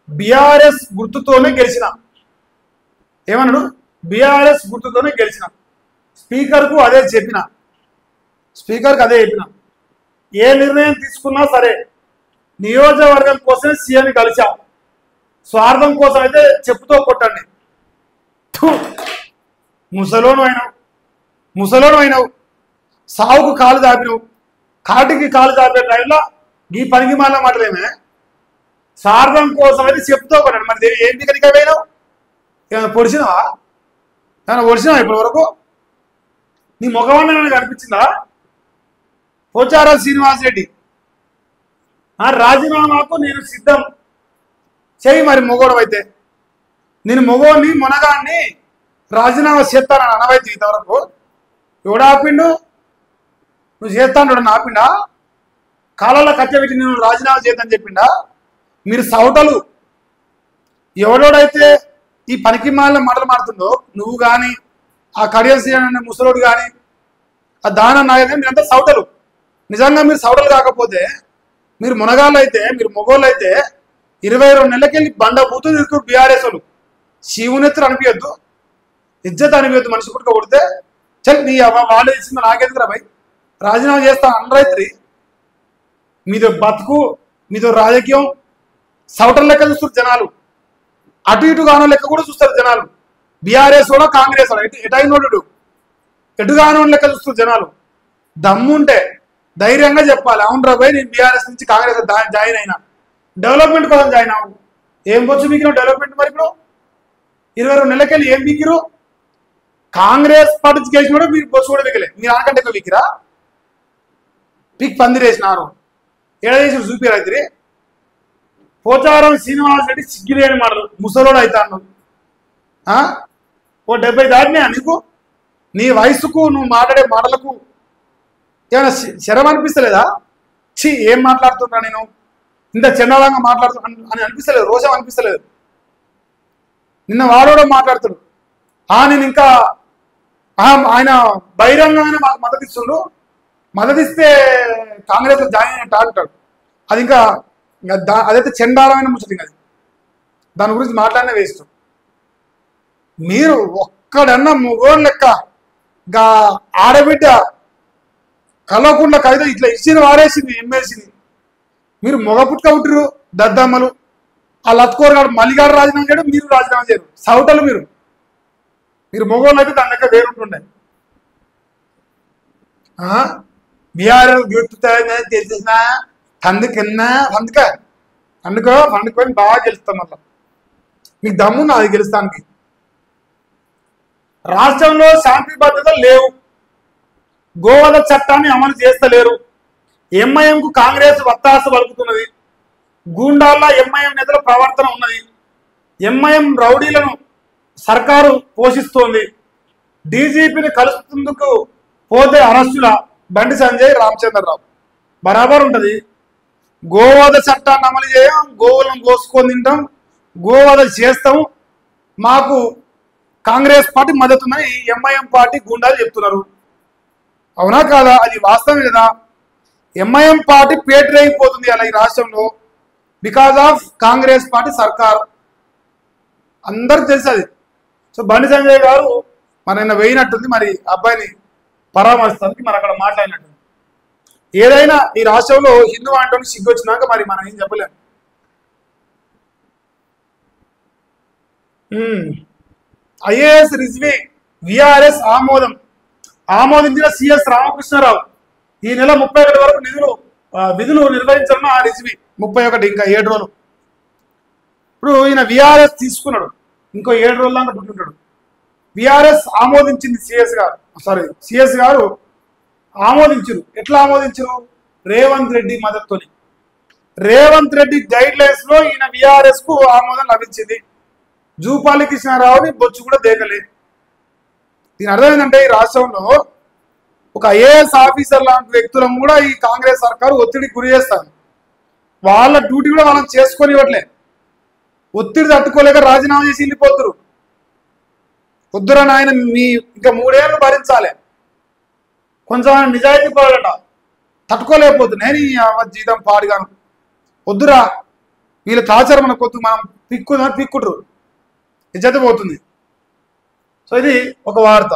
BRS గుర్తుతోనే గెలిచిన. ఏమన్నాడు? BRS గుర్తుతోనే గెలిచిన. స్పీకర్కు అదే చెప్పిన. ఏ నిర్ణయం తీసుకున్నా సరే నియోజకవర్గం కోసమే సీఎం కలిసా. స్వార్థం కోసం అయితే చెప్పుతో కొట్టండి. ముసలోను అయినావు, సావుకు కాలు దాపినావు, కాటికి కాలు దాపే టైంలో ఈ పనికి మాల మాటలేమే. స్వార్థం కోసం అయితే చెప్పుతో కొట్టండి. మరి ఏం దిగనిక పోయినావు? ఏమైనా పొడిచినావా? ఇప్పటి వరకు నీ ముఖమన్నా నాకు అనిపించిందా? పోచారం శ్రీనివాస్ రెడ్డి రాజీనామాకు నేను సిద్ధం చెయ్యి. మరి మొగోడు అయితే నేను మొగోడిని మునగాన్ని రాజీనామా చేస్తానని అనవైతే ఇంతవరకు ఎవడు ఆపిండు? నువ్వు చేస్తాను ఆపిండా? కాలంలో కట్టబెట్టి నేను రాజీనామా చేద్దని చెప్పిండా? మీరు సౌటలు. ఎవడోడైతే ఈ పనికి మాల మాటలు మాడుతుండో నువ్వు కానీ ఆ కడియసి అనే ముసలోడు కానీ ఆ దాన నాయకులు మీరంతా సౌటలు. నిజంగా మీరు సౌటలు కాకపోతే మీరు మునగాళ్ళు అయితే, మీరు మొగోళ్ళు అయితే 22 నెలలకెళ్ళి బండ బూతులు తిరుగుతారు బీఆర్ఎస్ వాళ్ళు. శివునెత్తులు అనిపించద్దు, ఇజ్జత్ అనిపించద్దు. మనిషి పుట్టుక కొడితే చల్ నీ వాళ్ళు ఇచ్చింది నాకెందుకురా భయ్, రాజీనామా చేస్తాను అనరైతురి. మీదో బతుకు, మీదో రాజకీయం. సౌటల లెక్క చూస్తారు జనాలు, అటు ఇటు గానో లెక్క కూడా చూస్తారు జనాలు. బీఆర్ఎస్ కూడా కాంగ్రెస్ కూడా ఎటైనోడు ఎటు గానో లెక్క చూస్తారు జనాలు. దమ్ముంటే ధైర్యంగా చెప్పాలి, అవును రా భయ్ నేను బీఆర్ఎస్ నుంచి కాంగ్రెస్ జాయిన్ అయినా, డెవలప్మెంట్ కోసం జాయిన్ అవ్వు. ఏం బొచ్చు మీకిరు డెవలప్మెంట్? మరి ఇప్పుడు 22 నెలలకెళ్ళి ఏం మీకిరు? కాంగ్రెస్ పార్టీ గెలిచిన కూడా మీరు బొచ్చు కూడా మిగిలే. మీరు అనకంటే ఎక్కువ మీకిరా? పీక్ పందిరేసినారు, ఏడదేశారు చూపిరు అయితే. పోచారం శ్రీనివాస్ రెడ్డి సిగ్గిలేని మాటలు, ముసలోడు అవుతాను. ఓ 70 దాటినా నీకు? నీ వయసుకు నువ్వు మాట్లాడే మాటలకు ఏమైనా శరం అనిపిస్తలేదా? ఏం మాట్లాడుతున్నా నేను, ఇంత చండాలంగా మాట్లాడుతున్నా అని అనిపిస్తలేదు? రోషం అనిపిస్తలేదు? నిన్న వాడోడో మాట్లాడుతాడు, నేను ఇంకా ఆయన బహిరంగంగానే మాకు మద్దతిస్తుండు, మద్దతిస్తే కాంగ్రెస్లో జాయిన్ అయినట్టు అంటాడు. అది ఇంకా అదైతే చండాలమైన ముచ్చట. అది దాని గురించి మాట్లాడినా వేస్ట్. మీరు ఒక్కడన్నా మొగోడు లెక్క గా ఆడబిడ్డ కలవకుండా కవిత ఇట్లా ఇచ్చిన వారేసింది ఎమ్మెల్సీని. మీరు మొగ పుట్టుక పుట్టిరు దద్దమ్మలు. ఆ లత్కోరు గారు మల్లిగాడు రాజీనామా చేయడం, మీరు రాజీనామా చేయరు. సౌటలు మీరు మొగోళ్ళు అయితే దాని లెక్క వేరుంటుండే. బీఆర్ఎస్ తెలిసిన పండుకొని బాగా గెలుస్తాం. మళ్ళా మీకు దమ్మున్నా అది గెలుస్తానికి. రాష్ట్రంలో శాంతి భద్రతలు లేవు, గోవధ చట్టాన్ని అమలు చేస్తలేరు, ఎంఐఎంకు కాంగ్రెస్ వత్తాస పలుకుతున్నది, గూండాల్లో ఎంఐఎం నేతల ప్రవర్తన ఉన్నది, ఎంఐఎం రౌడీలను సర్కారు పోషిస్తోంది, డీజీపీని కలుస్తుందుకు పోతే అరెస్టుల బండి సంజయ్ రామచంద్రరావు. బరాబర్ ఉంటుంది. గోవధ చట్టాన్ని అమలు చేయం, గోవులను కోసుకొని తింటాం, గోవధ చేస్తాం, మాకు కాంగ్రెస్ పార్టీ మద్దతు ఉందని ఎంఐఎం పార్టీ గూండాలు చెప్తున్నారు. అవునా కాదా? అది వాస్తవమే కదా. ఎంఐఎం పార్టీ పేటరైపోతుంది అలా ఈ రాష్ట్రంలో బికాజ్ ఆఫ్ కాంగ్రెస్ పార్టీ సర్కార్. అందరికి తెలుసు అది. సో బండి సంజయ్ గారు మరి నిన్న వేయినట్టుంది, మరి అబ్బాయిని పరామర్శిస్తానికి మరి అక్కడ మాట్లాడినట్టుంది. ఏదైనా ఈ రాష్ట్రంలో హిందూ అంటే సిగ్గు వచ్చినాక మరి మనం ఏం చెప్పలేము. ఐఏఎస్ రిజ్వీ విఆర్ఎస్ ఆమోదించిన సిఎస్ రామకృష్ణారావు ఈ నెల 31 వరకు విధులు నిర్వహించడం. ఆ రిజ్వీ 31 ఇంకా 7 రోజులు. ఇప్పుడు ఈయన విఆర్ఎస్ తీసుకున్నాడు, ఇంకో 7 రోజులు దాకా పుట్టుంటాడు. విఆర్ఎస్ ఆమోదించింది సిఎస్ గారు ఆమోదించారు. ఎట్లా ఆమోదించారు? రేవంత్ రెడ్డి మద్దతుని. రేవంత్ రెడ్డి గైడ్ లైన్స్ లో ఈయన విఆర్ఎస్ కు ఆమోదం లభించింది. జూపాలి కృష్ణారావుని బొచ్చు కూడా దేకలేదు. దీని అర్థం ఏంటంటే ఈ రాష్ట్రంలో ఒక ఐఏఎస్ ఆఫీసర్ లాంటి వ్యక్తులను కూడా ఈ కాంగ్రెస్ సర్కారు ఒత్తిడికి గురి చేస్తారు. వాళ్ళ డ్యూటీ కూడా మనం చేసుకొని ఇవ్వట్లే. ఒత్తిడి తట్టుకోలేక రాజీనామా చేసి వెళ్ళిపోతురు. వద్దురా నాయన, మీ ఇంకా 3 ఏళ్ళు భరించాలి. కొంచెం నిజాయితీ పడాలట, తట్టుకోలేకపోతున్నాయి. జీతం పాడుగాను వద్దురా, వీళ్ళ టార్చర్ మన కొద్ది మనం పిక్కుంటారు ఇజ్జత పోతుంది. సో ఇది ఒక వార్త.